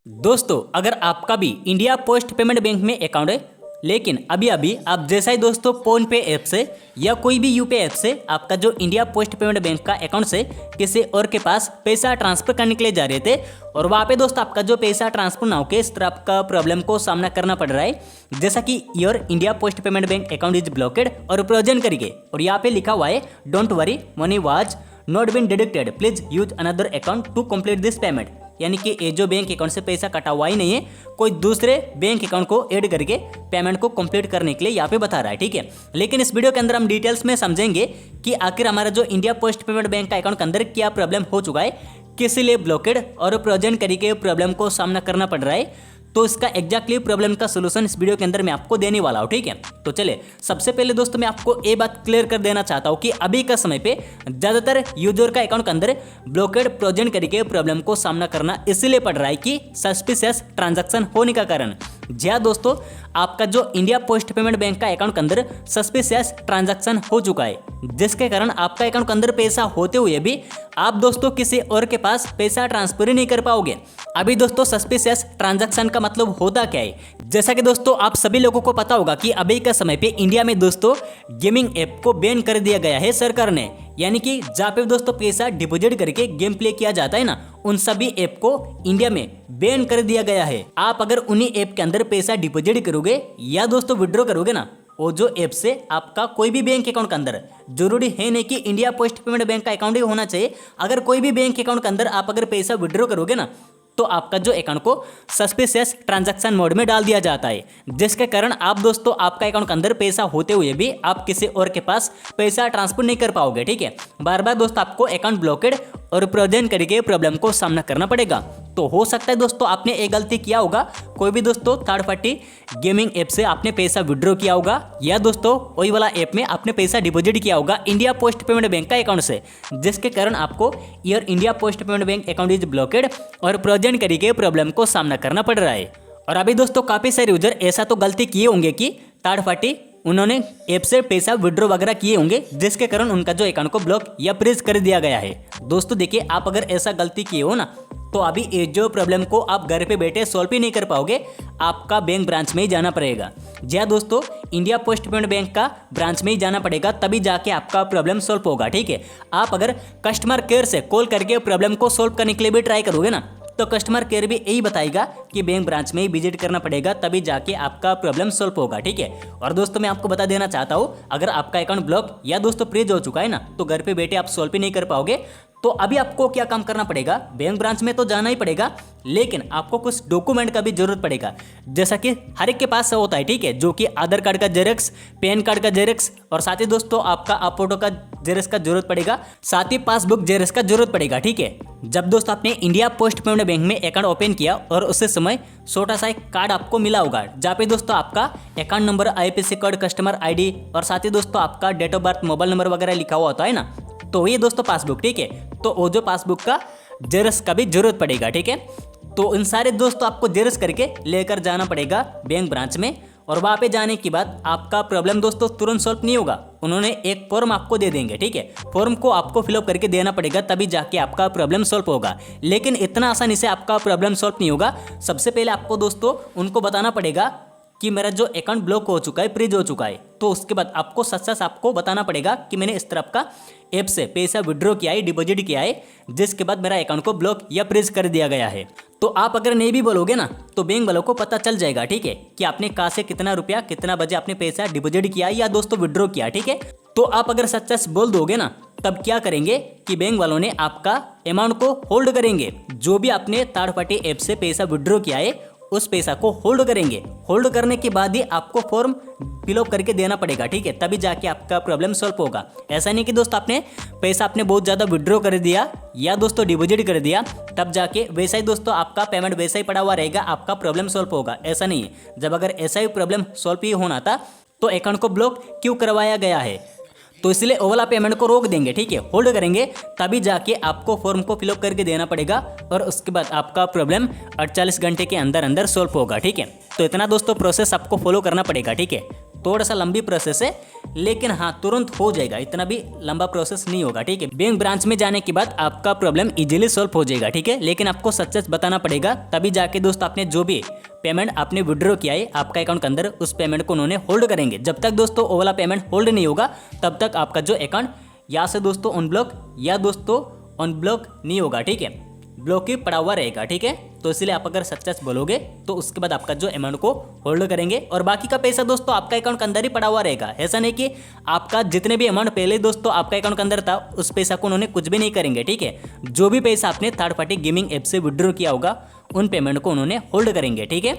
दोस्तों, अगर आपका भी इंडिया पोस्ट पेमेंट बैंक में अकाउंट है, लेकिन अभी अभी आप जैसा ही दोस्तों फोन पे ऐप से या कोई भी यूपीआई ऐप से आपका जो इंडिया पोस्ट पेमेंट बैंक का अकाउंट से किसी और के पास पैसा ट्रांसफर करने के लिए जा रहे थे और वहाँ पे दोस्त आपका जो पैसा ट्रांसफर ना होकर इस तरह आपका प्रॉब्लम को सामना करना पड़ रहा है, जैसा कि your India Post Payment Bank account is blockade और प्रोविजन करिए और यहाँ पे लिखा हुआ है don't worry money was not been deducted, please use another account to complete this payment. यानी कि ये जो बैंक अकाउंट से पैसा कटा हुआ ही नहीं है, कोई दूसरे बैंक अकाउंट को ऐड करके पेमेंट को कंप्लीट करने के लिए यहाँ पे बता रहा है। ठीक है, लेकिन इस वीडियो के अंदर हम डिटेल्स में समझेंगे कि आखिर हमारा जो इंडिया पोस्ट पेमेंट बैंक का अकाउंट के अंदर क्या प्रॉब्लम हो चुका है, किस लिए ब्लॉकेड और प्रेजेंट करके प्रॉब्लम को सामना करना पड़ रहा है, तो इसका एग्जैक्टली प्रॉब्लम का सोल्यूशन इस वीडियो के अंदर मैं आपको देने वाला हूँ। ठीक है, तो चले सबसे पहले दोस्तों मैं आपको ये बात क्लियर कर देना चाहता हूँ कि अभी का समय पे ज़्यादातर यूजर का अकाउंट के अंदर ब्लॉकेड प्रेजेंट करके प्रॉब्लम को सामना करना इसलिए पड़ रहा है कि सस्पिशियस ट्रांजैक्शन होने का कारण। जी हाँ दोस्तों, आपका जो इंडिया पोस्ट पेमेंट बैंक का अकाउंट के अंदर सस्पिशियस ट्रांजैक्शन हो चुका है, जिसके कारण आपका अकाउंट के अंदर पैसा होते हुए भी आप दोस्तों किसी और के पास पैसा ट्रांसफर ही नहीं कर पाओगे। अभी दोस्तों सस्पिशियस ट्रांजैक्शन का मतलब होता क्या है, जैसा कि दोस्तों आप सभी लोगों को पता होगा कि अभी के समय पे इंडिया में दोस्तों गेमिंग ऐप को बैन कर दिया गया है सरकार ने। यानी कि जहाँ पे दोस्तों पैसा डिपॉजिट करके गेम प्ले किया जाता है ना, उन सभी ऐप को इंडिया में बैन कर दिया गया है। आप अगर उन्हीं ऐप के अंदर पैसा डिपॉजिट करोगे या दोस्तों विड्रॉ करोगे ना, वो जो ऐप से आपका कोई भी बैंक अकाउंट के अंदर, जरूरी है नहीं कि इंडिया पोस्ट पेमेंट बैंक का अकाउंट ही होना चाहिए, अगर कोई भी बैंक अकाउंट के अंदर आप अगर पैसा विड्रॉ करोगे ना, तो आपका जो अकाउंट को सस्पिशियस ट्रांजैक्शन मोड में डाल दिया जाता है, जिसके कारण आप दोस्तों आपका अकाउंट के अंदर पैसा होते हुए भी आप किसी और के पास पैसा ट्रांसफर नहीं कर पाओगे। ठीक है, बार बार दोस्तों आपको अकाउंट ब्लॉकेड और प्रेजेंट करके प्रॉब्लम को सामना करना पड़ेगा। तो हो सकता है दोस्तों आपने एक गलती किया होगा, कोई भी दोस्तों थर्ड पार्टी गेमिंग ऐप से आपने पैसा विड्रॉ किया होगा या दोस्तों वही वाला ऐप में आपने पैसा डिपॉजिट किया होगा इंडिया पोस्ट पेमेंट बैंक का अकाउंट से, जिसके कारण आपको your India Post Payment Bank account is blockade और प्रेजेंट करके प्रॉब्लम को सामना करना पड़ रहा है। और अभी दोस्तों काफ़ी सारे यूजर ऐसा तो गलती किए होंगे कि थर्ड पार्टी उन्होंने ऐप से पैसा विड्रॉ वगैरह किए होंगे, जिसके कारण उनका जो अकाउंट को ब्लॉक या फ्रीज कर दिया गया है। दोस्तों देखिए, आप अगर ऐसा गलती किए हो ना, तो अभी ये जो प्रॉब्लम को आप घर पे बैठे सॉल्व ही नहीं कर पाओगे, आपका बैंक ब्रांच में ही जाना पड़ेगा। जी हाँ दोस्तों, इंडिया पोस्ट पेमेंट बैंक का ब्रांच में ही जाना पड़ेगा, तभी जाके आपका प्रॉब्लम सॉल्व होगा। ठीक है, आप अगर कस्टमर केयर से कॉल करके प्रॉब्लम को सॉल्व करने के लिए भी ट्राई करोगे ना, तो कस्टमर केयर भी यही बताएगा कि बैंक ब्रांच में ही विजिट करना पड़ेगा, तभी जाके आपका प्रॉब्लम सॉल्व होगा। ठीक है, और दोस्तों मैं आपको बता देना चाहता हूँ, अगर आपका अकाउंट ब्लॉक या दोस्तों फ्रीज हो चुका है ना, तो घर पे बैठे आप सॉल्व ही नहीं कर पाओगे। तो अभी आपको क्या काम करना पड़ेगा, बैंक ब्रांच में तो जाना ही पड़ेगा, लेकिन आपको कुछ डॉक्यूमेंट का भी जरूरत पड़ेगा, जैसा कि हर एक के पास होता है। ठीक है, जो कि आधार कार्ड का जेरॉक्स, पैन कार्ड का जेरॉक्स, और साथ ही दोस्तों आपका फोटो का जेरॉक्स का जरूरत पड़ेगा, साथ ही पासबुक जेरॉक्स का जरूरत पड़ेगा। ठीक है, जब दोस्तों आपने इंडिया पोस्ट पेमेंट बैंक में अकाउंट ओपन किया और उस समय छोटा सा एक कार्ड आपको मिला होगा, जहाँ पे दोस्तों आपका account number, IFSC code, customer ID और साथ ही दोस्तों आपका date of birth, mobile number वगैरह लिखा हुआ होता है ना, तो ये दोस्तों पासबुक। ठीक है, तो वो जो पासबुक का जेरॉक्स का भी जरूरत पड़ेगा। ठीक है, तो इन सारे दोस्तों आपको जेरॉक्स करके लेकर जाना पड़ेगा बैंक ब्रांच में, और वहाँ पे जाने के बाद आपका प्रॉब्लम दोस्तों तुरंत सॉल्व नहीं होगा, उन्होंने एक फॉर्म आपको दे देंगे। ठीक है, फॉर्म को आपको फिलअप करके देना पड़ेगा, तभी जाके आपका प्रॉब्लम सॉल्व होगा। लेकिन इतना आसानी से आपका प्रॉब्लम सॉल्व नहीं होगा। सबसे पहले आपको दोस्तों उनको बताना पड़ेगा कि मेरा जो अकाउंट ब्लॉक हो चुका है, फ्रीज हो चुका है, तो उसके बाद आपको सच आपको बताना पड़ेगा कि मैंने इस तरफ का ऐप से पैसा विड्रॉ किया है, डिपॉजिट किया है, जिसके बाद मेरा अकाउंट को ब्लॉक या फ्रीज कर दिया गया है। तो आप अगर नहीं भी बोलोगे ना, तो बैंक वालों को पता चल जाएगा। ठीक है, कि आपने कहाँ से कितना रुपया, कितना बजे आपने पैसा डिपॉजिट किया या दोस्तों विड्रॉ किया। ठीक है, तो आप अगर सच बोल दोगे ना, तब क्या करेंगे कि बैंक वालों ने आपका अमाउंट को होल्ड करेंगे, जो भी आपने थर्ड पार्टी ऐप से पैसा विड्रॉ किया है उस पैसा को होल्ड करेंगे। होल्ड करने के बाद ही आपको फॉर्म फिलअप करके देना पड़ेगा। ठीक है, तभी जाके आपका प्रॉब्लम सॉल्व होगा। ऐसा नहीं कि दोस्त आपने पैसा आपने बहुत ज़्यादा विड्रॉ कर दिया या दोस्तों डिपॉजिट कर दिया, तब जाके वैसा ही दोस्तों आपका पेमेंट वैसा ही पड़ा हुआ रहेगा, आपका प्रॉब्लम सॉल्व होगा, ऐसा नहीं है। जब अगर ऐसा ही प्रॉब्लम सॉल्व ही होना था, तो अकाउंट को ब्लॉक क्यों करवाया गया है, तो इसलिए वो वाला पेमेंट को रोक देंगे। ठीक है, होल्ड करेंगे, तभी जाके आपको फॉर्म को फिलअप करके देना पड़ेगा, और उसके बाद आपका प्रॉब्लम 48 घंटे के अंदर अंदर सॉल्व होगा। ठीक है, तो इतना दोस्तों प्रोसेस आपको फॉलो करना पड़ेगा। ठीक है, थोड़ा सा लंबी प्रोसेस है, लेकिन हाँ तुरंत हो जाएगा, इतना भी लंबा प्रोसेस नहीं होगा। ठीक है, बैंक ब्रांच में जाने के बाद आपका प्रॉब्लम इजीली सॉल्व हो जाएगा। ठीक है, लेकिन आपको सच सच बताना पड़ेगा, तभी जाके दोस्त आपने जो भी पेमेंट आपने विड्रॉ किया है आपका अकाउंट के अंदर, उस पेमेंट को उन्होंने होल्ड करेंगे। जब तक दोस्तों वो वाला पेमेंट होल्ड नहीं होगा तब तक आपका जो अकाउंट या से दोस्तों अनब्लॉक या दोस्तों अनब्लॉक नहीं होगा। ठीक है, ब्लॉक ही पड़ा हुआ रहेगा। ठीक है, तो इसलिए आप अगर सच बोलोगे तो उसके बाद आपका जो अमाउंट को होल्ड करेंगे और बाकी का पैसा दोस्तों आपका अकाउंट के अंदर ही पड़ा हुआ रहेगा। ऐसा नहीं कि आपका जितने भी अमाउंट पहले दोस्तों आपका अकाउंट के अंदर था उस पैसा को उन्होंने कुछ भी नहीं करेंगे। ठीक है, जो भी पैसा आपने थर्ड पार्टी गेमिंग ऐप से विड्रॉ किया होगा उन पेमेंट को उन्होंने होल्ड करेंगे। ठीक है,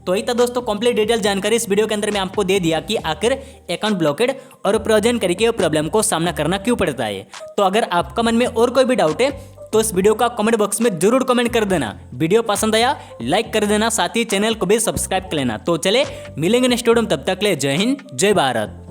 तो यही था दोस्तों कंप्लीट डिटेल जानकारी इस वीडियो के अंदर मैं आपको दे दिया कि आखिर अकाउंट ब्लॉकेड और प्रेजेंट करके प्रॉब्लम को सामना करना क्यों पड़ता है। तो अगर आपका मन में और कोई भी डाउट है तो इस वीडियो का कमेंट बॉक्स में जरूर कमेंट कर देना। वीडियो पसंद आया लाइक कर देना, साथ ही चैनल को भी सब्सक्राइब कर लेना। तो चले मिलेंगे नेक्स्ट वीडियो में, तब तक ले जय हिंद जय भारत।